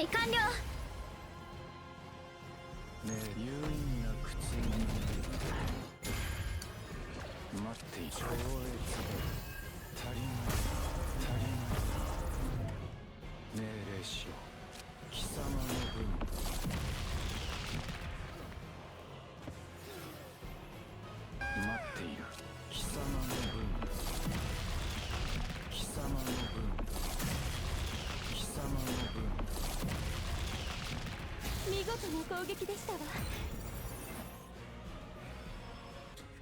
備完了。ねえ、有意な口に待っていた。超越だ。足りない命令しよう。貴様の分。待っている。貴様の分。貴様の分。貴様の分。見事な攻撃でしたわ。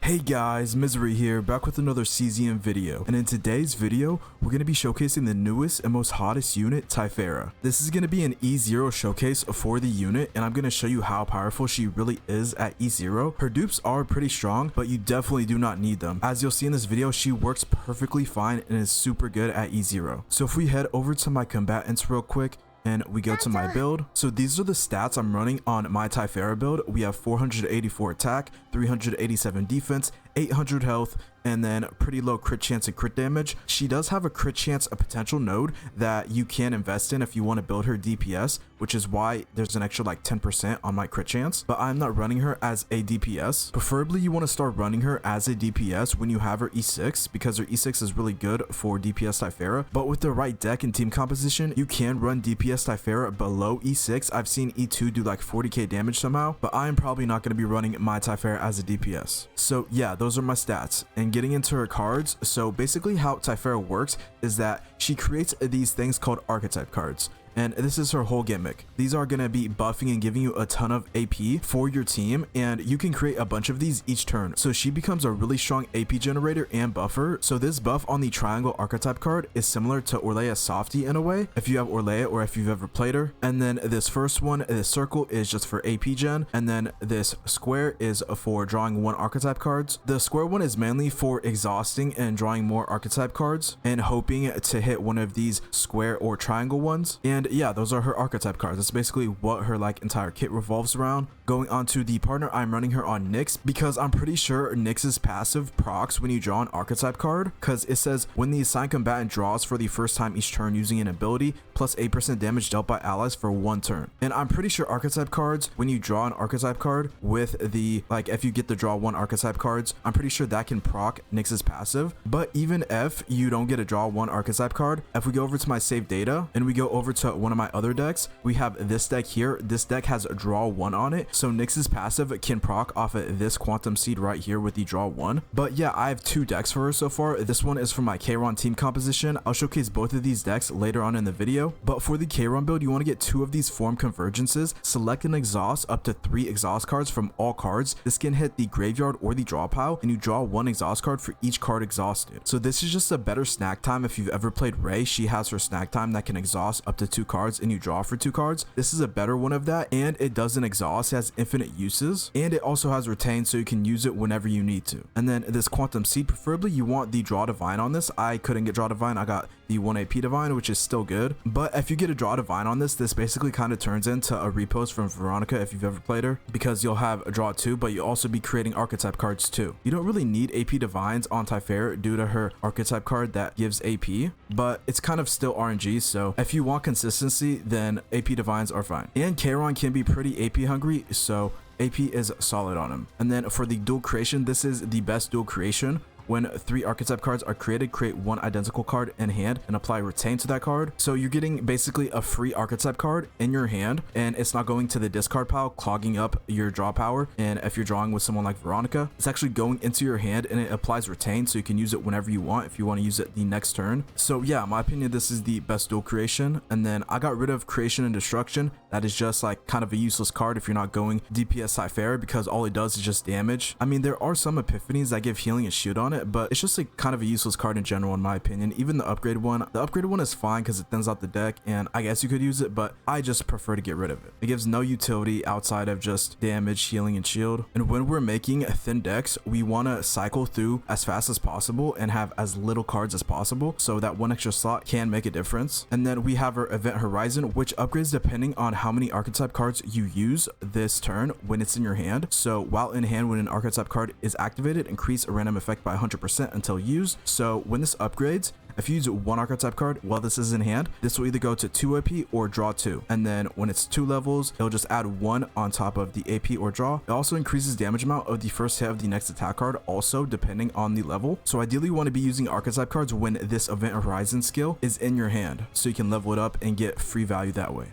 Hey guys, Misery here, back with another CZM video, and in today's video, we're going to be showcasing the newest and most hottest unit, Tiphera. This is going to be an E0 showcase for the unit, and I'm going to show you how powerful she really is at E0. Her dupes are pretty strong, but you definitely do not need them. As you'll see in this video, she works perfectly fine and is super good at E0. So if we head over to my combatants real quick, and we go to my build. So these are the stats I'm running on my Tiphera build. We have 484 attack, 387 defense, 800 health, and then pretty low crit chance and crit damage. She does have a crit chance, a potential node that you can invest in if you want to build her DPS, which is why there's an extra like 10% on my crit chance, but I'm not running her as a DPS. Preferably you want to start running her as a DPS when you have her E6, because her E6 is really good for DPS Tiphera, but with the right deck and team composition, you can run DPS Tiphera below E6. I've seen E2 do like 40k damage somehow, but I am probably not going to be running my Tiphera as a DPS. So yeah, those are my stats. And getting into her cards, so basically how Tiphera works is that she creates these things called archetype cards. And this is her whole gimmick. These are going to be buffing and giving you a ton of AP for your team, and you can create a bunch of these each turn. So she becomes a really strong AP generator and buffer. So this buff on the triangle archetype card is similar to Orlea Softy in a way, if you have Orlea or if you've ever played her. And then this first one, this circle, is just for AP gen, and then this square is for drawing one archetype cards. The square one is mainly for exhausting and drawing more archetype cards and hoping to hit one of these square or triangle ones. And yeah, those are her archetype cards. That's basically what her like entire kit revolves around. Going on to the partner, I'm running her on Nyx because I'm pretty sure Nyx's passive procs when you draw an archetype card, because it says when the assigned combatant draws for the first time each turn using an ability, plus 8% damage dealt by allies for one turn. And I'm pretty sure archetype cards, when you draw an archetype card with the, like if you get the draw one archetype cards, I'm pretty sure that can proc Nyx's passive. But even if you don't get a draw one archetype card, if we go over to my save data and we go over to one of my other decks, we have this deck here. This deck has a draw one on it, so Nyx's passive can proc off of this quantum seed right here with the draw one. But yeah, I have two decks for her so far. This one is for my Kayron team composition. I'll showcase both of these decks later on in the video, but for the Kayron build, you want to get two of these form convergences. Select an exhaust up to 3 exhaust cards from all cards. This can hit the graveyard or the draw pile, and you draw one exhaust card for each card exhausted. So this is just a better snack time. If you've ever played Ray, she has her snack time that can exhaust up to 2 cards and you draw for 2 cards. This is a better one of that, and it doesn't exhaust. It has infinite uses, and it also has retain, so you can use it whenever you need to. And then this quantum seed, preferably you want the draw divine on this. I couldn't get draw divine. I got the 1 AP divine, which is still good, but if you get a draw divine on this, this basically kind of turns into a repost from Veronica if you've ever played her, because you'll have a draw 2, but you'll also be creating archetype cards too. You don't really need AP divines on Tiphera due to her archetype card that gives AP, but it's kind of still RNG, so if you want consistency, then AP divines are fine. And Kayron can be pretty AP hungry, so AP is solid on him. And then for the dual creation, this is the best dual creation. When 3 archetype cards are created, create 1 identical card in hand and apply retain to that card. So you're getting basically a free archetype card in your hand, and it's not going to the discard pile, clogging up your draw power. And if you're drawing with someone like Veronica, it's actually going into your hand and it applies retain, so you can use it whenever you want if you want to use it the next turn. So yeah, in my opinion, this is the best dual creation. And then I got rid of creation and destruction. That is just like kind of a useless card if you're not going DPS Tiphera, because all it does is just damage. I mean, there are some epiphanies that give healing and shield on it, but it's just like kind of a useless card in general in my opinion. Even the upgraded one is fine because it thins out the deck, and I guess you could use it, but I just prefer to get rid of it. It gives no utility outside of just damage, healing, and shield. And when we're making thin decks, we want to cycle through as fast as possible and have as little cards as possible, so that 1 extra slot can make a difference. And then we have our event horizon, which upgrades depending on how many archetype cards you use this turn when it's in your hand. So while in hand, when an archetype card is activated, increase a random effect by 100% until used. So when this upgrades, if you use one archetype card while this is in hand, this will either go to 2 AP or draw 2. And then when it's 2 levels, it'll just add 1 on top of the AP or draw. It also increases damage amount of the first hit of the next attack card, also depending on the level. So ideally you want to be using archetype cards when this Event Horizon skill is in your hand, so you can level it up and get free value that way.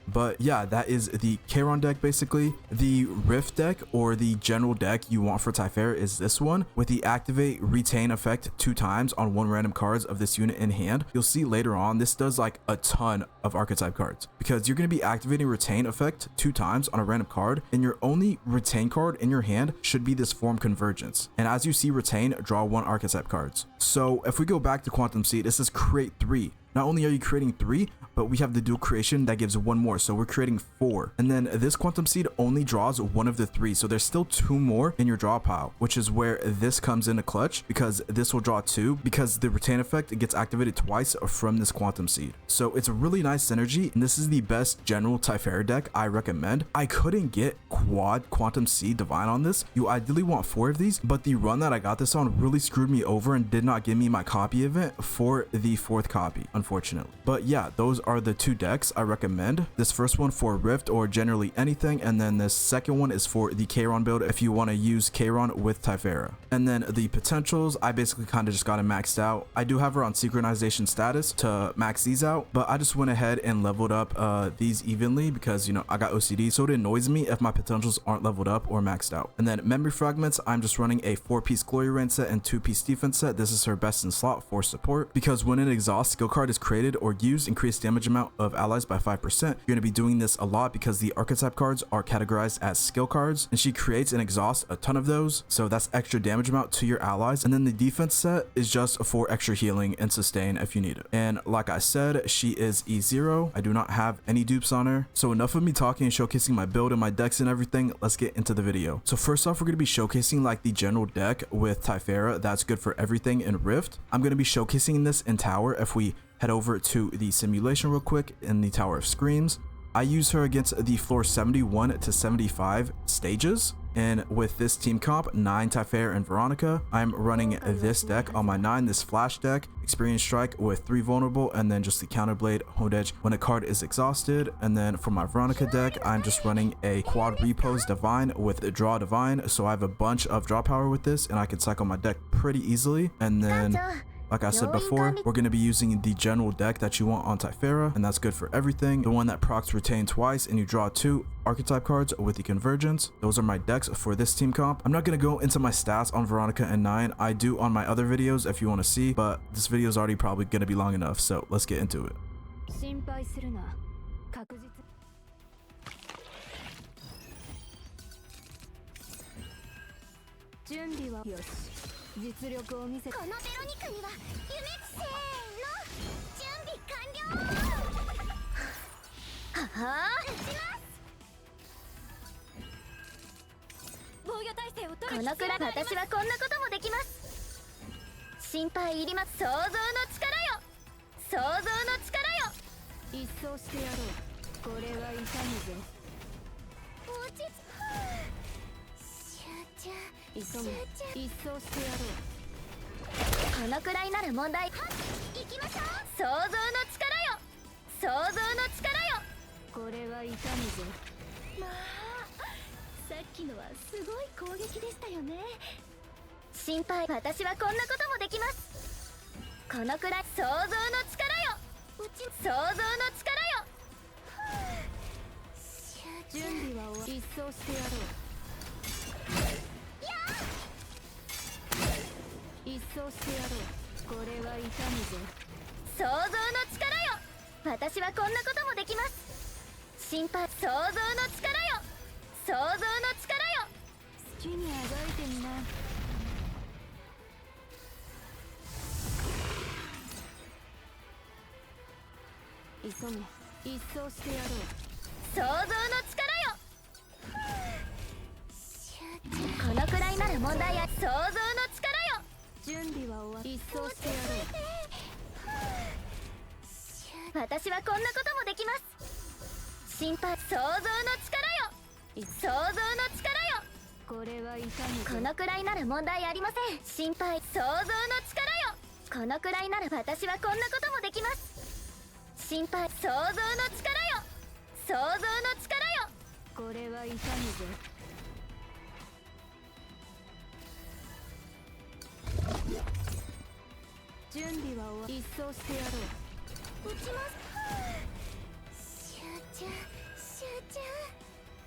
But yeah, that is the Kayron deck basically. The Rift deck or the general deck you want for Tiphera is this one with the activate retain effect 2 times on 1 random cards of this unit in hand. You'll see later on this does like a ton of archetype cards because you're going to be activating retain effect 2 times on a random card, and your only retain card in your hand should be this form convergence. And as you see retain, draw 1 archetype cards. So if we go back to Quantum Seed, it says create 3. Not only are you creating 3, but we have the dual creation that gives 1 more, so we're creating 4. And then this Quantum Seed only draws 1 of the 3, so there's still 2 more in your draw pile, which is where this comes into clutch because this will draw 2 because the retain effect gets activated twice from this Quantum Seed. So it's a really nice synergy, and this is the best general Tiphera deck I recommend. I couldn't get quad Quantum Seed Divine on this. You ideally want 4 of these, but the run that I got this on really screwed me over and did not give me my copy event for the 4th copy, unfortunately. But yeah, those are the 2 decks I recommend. This first one for Rift or generally anything, and then this second one is for the Kayron build if you want to use Kayron with Tiphera. And then the potentials, I basically kind of just got it maxed out. I do have her on synchronization status to max these out, but I just went ahead and leveled up these evenly because, you know, I got OCD, so it annoys me if my potentials aren't leveled up or maxed out. And then memory fragments, I'm just running a 4-piece Glory Rain set and 2-piece defense set. This is her best in slot for support because when an exhaust skill card is created or used, increased damage amount of allies by 5%. You're going to be doing this a lot because the archetype cards are categorized as skill cards, and she creates and exhausts a ton of those, so that's extra damage amount to your allies. And then the defense set is just for extra healing and sustain if you need it. And like I said, she is E0. I do not have any dupes on her. So enough of me talking and showcasing my build and my decks and everything. Let's get into the video. So first off, we're going to be showcasing like the general deck with Tiphera that's good for everything in Rift. I'm going to be showcasing this in Tower. If we head over to the simulation real quick in the Tower of Screams, I use her against the floor 71 to 75 stages. And with this team comp, 9 Tiphera and Veronica, I'm running this deck on my 9, this flash deck, Experience Strike with 3 vulnerable, and then just the Counterblade, Honed Edge when a card is exhausted. And then for my Veronica deck, I'm just running a quad Repose Divine with a Draw Divine, so I have a bunch of draw power with this, and I can cycle my deck pretty easily. And then like I said before, we're going to be using the general deck that you want on Tiphera, and that's good for everything. The one that procs retain twice and you draw 2 archetype cards with the convergence. Those are my decks for this team comp. I'm not going to go into my stats on Veronica and 9. I do on my other videos if you want to see, but this video is already probably going to be long enough, so let's get into it.実力を見せこのベロニカには夢せーの準備完了はは撃ちます防御体制を取るこのくらい私はこんなこともできます。心配いります。想像の力よ想像の力よ一掃してやろう。これは痛むぜ。落ち着集中急ぐ一掃してやろう。このくらいなら問題。行きましょう。想像の力よ想像の力よこれは痛むぜ。まあさっきのはすごい攻撃でしたよね。心配私はこんなこともできます。このくらい想像の力よ想像の力よ準備は終わり一掃してやろう。一掃してやろう。これは痛むぜ。想像の力よ私はこんなこともできます。心配想像の力よ想像の力よ好きにあがいてみな。急げ一掃してやろう。想像の力よこのくらいなら問題や想像の力よ準備は終わり一掃してやろう。私はこんなこともできます。心配想像の力よ想像の力よこれは痛む。このくらいなら問題ありません。心配想像の力よここのくらいなら私はこんなこともできます。心配、想像の力よ、想像の力よ。これは痛むぜ。準備は終わり、一掃してやろう。撃ちます。集中、集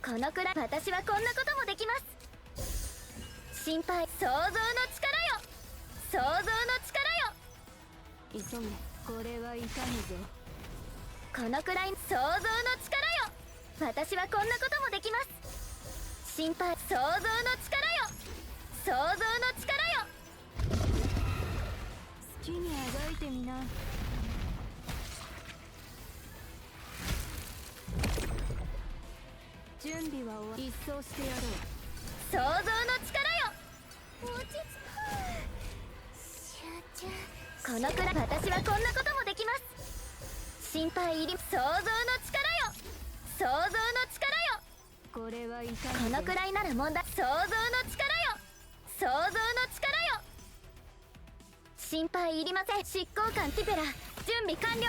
中。このくらい、私はこんなこともできます。心配、想像の力よ、想像の力よ。急げ、これは痛むぜ。このくらい、想像の力よ、私はこんなこともできます。心配、想像の力よ、想像の力よ。好きにあがいてみな。準備は終わり、一掃してやろう。想像の力よ、落ち着く。集中。このくらい、私はこんなこともできます。心配いり、想像の力よ、想像の力よ。これは痛い。このくらいなら問題、想像の力よ、想像の力よ。心配いりません。執行官ティペラ、準備完了。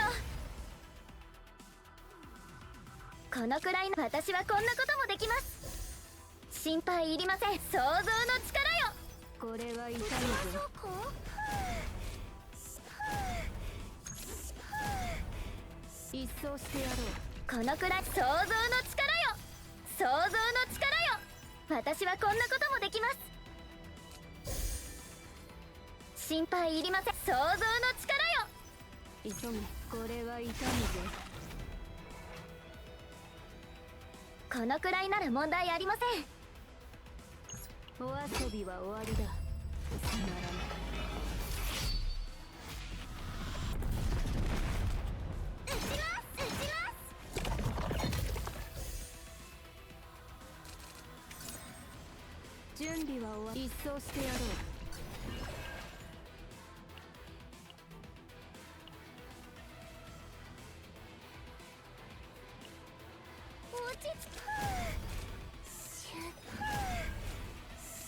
このくらいの、私はこんなこともできます。心配いりません。想像の力よ。これは痛いぞ。一掃してやろう。このくらい、想像の力よ、想像の力よ。私はこんなこともできます。心配いりません。想像の力よ。急げ、これは痛むぜ。このくらいなら問題ありません。お遊びは終わりだ。つまらない。撃ちます、撃ちます。準備は終わり、一掃してやろう。落ち着く。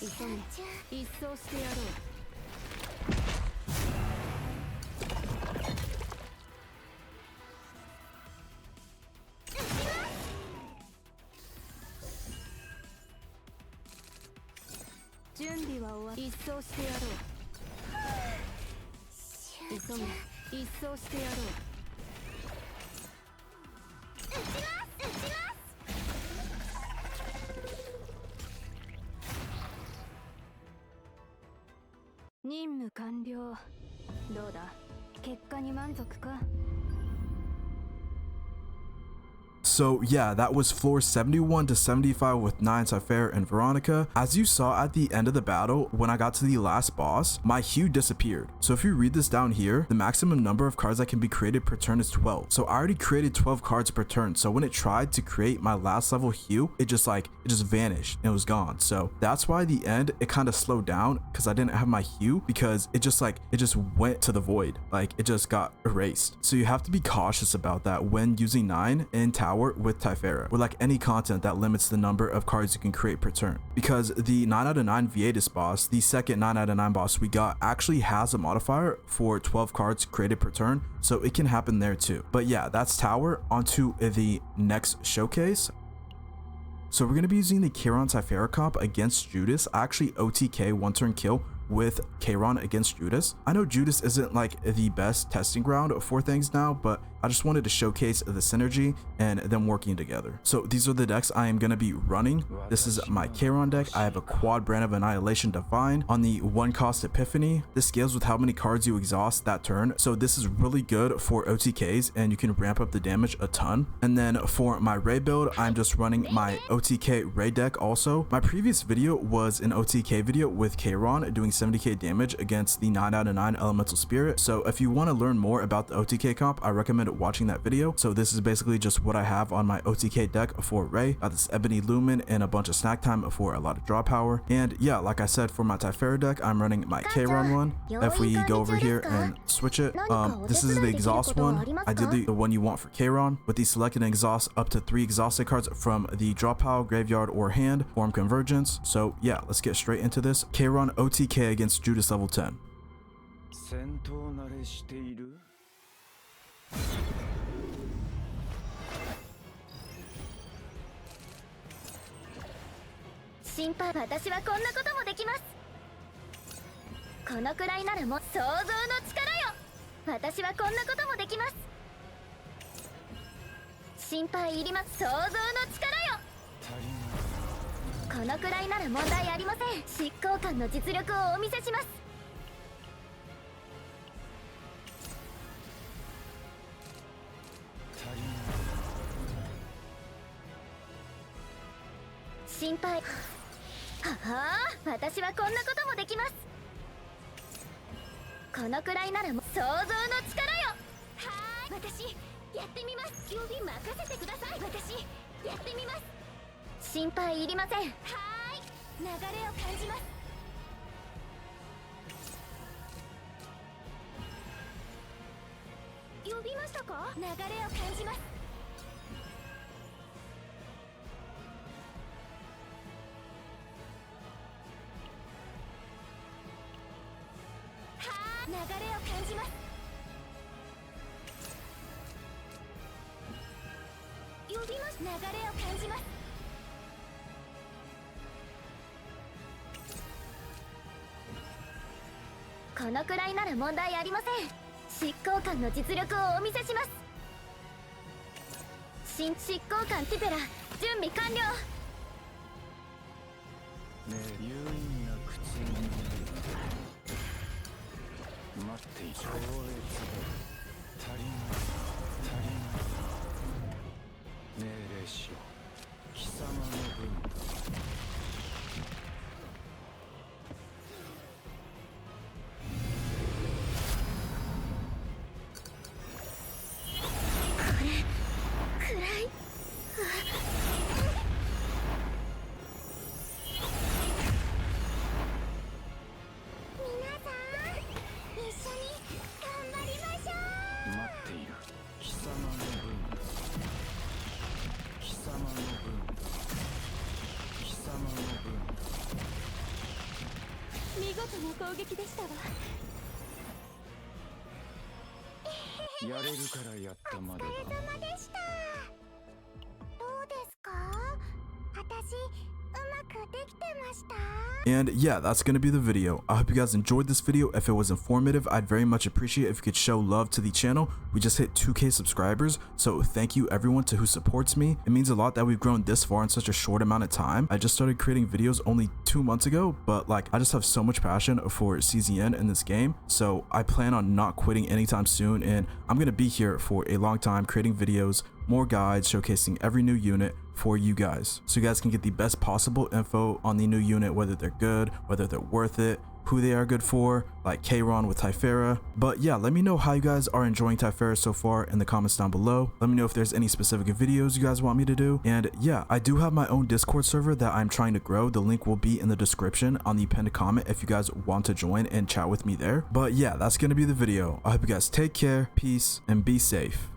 急げ、一掃してやろう。準備は終わり、一掃してやろう。急げ、一掃してやろう。撃ちます、撃ちます。任務完了。どうだ、結果に満足か。So yeah, that was floor 71 to 75 with 9, Tiphera, and Veronica. As you saw at the end of the battle, when I got to the last boss, my hue disappeared. So if you read this down here, the maximum number of cards that can be created per turn is 12. So I already created 12 cards per turn. So when it tried to create my last level hue, it just vanished and it was gone. So that's why at the end, it kind of slowed down because I didn't have my hue, because it just went to the void. Like it just got erased. So you have to be cautious about that when using 9 in tower with Tiphera, or like any content that limits the number of cards you can create per turn. Because the 9 out of 9 Vietas boss, the second 9 out of 9 boss we got, actually has a modifier for 12 cards created per turn, so it can happen there too. But yeah, that's tower. Onto the next showcase. So we're going to be using the Kayron Tiphera comp against Judas. Actually OTK one turn kill with Kayron against Judas. I know Judas isn't like the best testing ground for things now, but I just wanted to showcase the synergy and them working together. So these are the decks I am going to be running. This is my Kayron deck. I have a quad Brand of Annihilation Divine on the 1 cost Epiphany. This scales with how many cards you exhaust that turn. So this is really good for OTKs and you can ramp up the damage a ton. And then for my Ray build, I'm just running my OTK Ray deck also. My previous video was an OTK video with Kayron doing 70k damage against the 9 out of 9 Elemental Spirit. So if you want to learn more about the OTK comp, I recommend watching that video. So this is basically just what I have on my OTK deck for Ray. Got this Ebony Lumen and a bunch of snack time for a lot of draw power. And yeah, like I said, for my Tiphera deck, I'm running my Kayron one. If we go over here and switch it, this is the exhaust one. Ideally the one you want for Kayron, with the select and exhaust up to 3 exhausted cards from the draw pile, graveyard, or hand, form convergence. So yeah, let's get straight into this. Kayron OTK against Judas level 10. 戦闘慣れしている。心配。私はこんなこともできます。このくらいならもう想像の力よ。私はこんなこともできます。心配いります。想像の力よ。このくらいなら問題ありません。執行官の実力をお見せします。心配。はあ、私はこんなこともできます。このくらいならもう想像の力よ。はーい、私やってみます。曜日任せてください。私やってみます。心配いりません。はーい、流れを感じます。呼びましたか。流れを感じます。流れを感じます。呼びます。流れを感じます。このくらいなら問題ありません。執行官の実力をお見せします。新執行官ティペラ準備完了。ねえ、有意な口に待っている。超越だ。足りない命令しろ。貴様の分だ。これ暗い。皆さん一緒に頑張りましょう。待っている。貴様の分だ。貴様の分だ。貴様の分だ。見事な攻撃でしたわ。やれるからやったまでお疲れ様でした。どうですか？私うまくできてました？ And yeah, that's gonna be the video. I hope you guys enjoyed this video. If it was informative, I'd very much appreciate if you could show love to the channel. We just hit 2K subscribers, so thank you everyone to who supports me. It means a lot that we've grown this far in such a short amount of time. I just started creating videos only 2 months ago, but like I just have so much passion for CZN in this game, so I plan on not quitting anytime soon, and I'm gonna be here for a long time creating videos, more guides showcasing every new unit for you guys, so you guys can get the best possible info on the new unit, whether they're good, whether they're worth it, who they are good for, like Kayron with Tiphera. But yeah, let me know how you guys are enjoying Tiphera so far in the comments down below. Let me know if there's any specific videos you guys want me to do. And yeah, I do have my own Discord server that I'm trying to grow. The link will be in the description on the pinned comment if you guys want to join and chat with me there. But yeah, that's gonna be the video. I hope you guys take care, peace, and be safe.